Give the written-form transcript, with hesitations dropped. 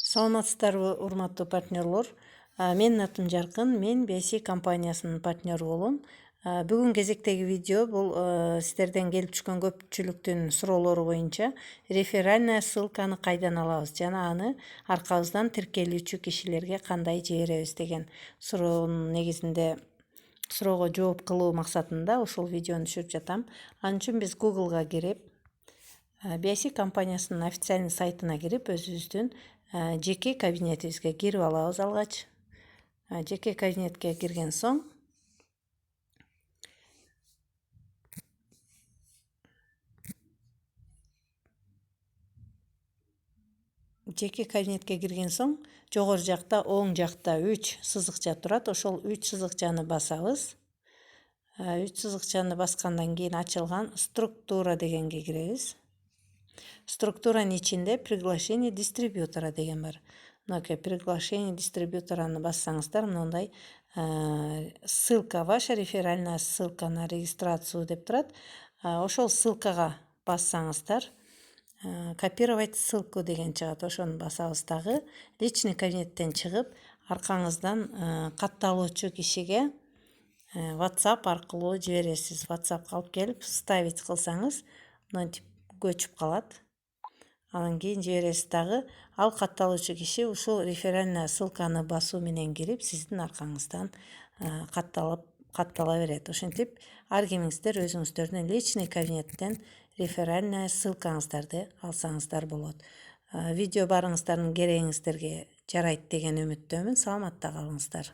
Саламатсыздарбы, урматтуу партнерлор. Менин атым Жаркын, мен BSI компаниясынын партнеру болом. Бүгүн кезектеги видео бул сиздерден келип түшкөн көпчүлүктүн суроолору боюнча реферальная ссылканы кайдан алабыз жана аны аркабыздан тиркелүүчү кишилерге кандай жиберебиз деген суроонун негизинде суроого жооп кылуу максатында ушул видеону түшүрүп жатам. Ал үчүн биз Google'га кирип, BSI компаниясынын официальный сайтына кирип, өзүбүздүн жеке кабинетибизге кирип алабыз. Алгач жеке кабинетке кирген соң жогору жакта оң жакта 3 сызыкча турат. Ошол 3 сызыкчаны басабыз. 3 сызыкчаны баскандан кийин ачылган структура дегенге киребиз. Структуранын ичинде приглашение дистрибьютора деген бар. Мынакей приглашение дистрибьютораны бассаңыздар, мындай ссылка, ваша реферальная ссылка на регистрацию деп турат. Ошол ссылкага бассаңыздар, копировать ссылку деген чыгат. Ошону басабыз дагы. Личный кабинеттен чыгып, аркаңыздан катталуучу кишиге WhatsApp аркылуу жибересиз. WhatsAppка алып келип ставить кылсаңыз, мынтип көчүп калат. Анан кийин жибересиз дагы. Ал катталуучу киши ушул реферальная ссылканы басуу менен кирип, сиздин аркаңыздан каттала берет. Ошентип ар кимиңиздер өзүңүздөрдүн личный кабинеттен реферальная ссылкаңыздарды алсаңыздар болот. Видео барыңыздардын керегиңиздерге жарайт деген үмүттөмүн. Саламатта калыңыздар.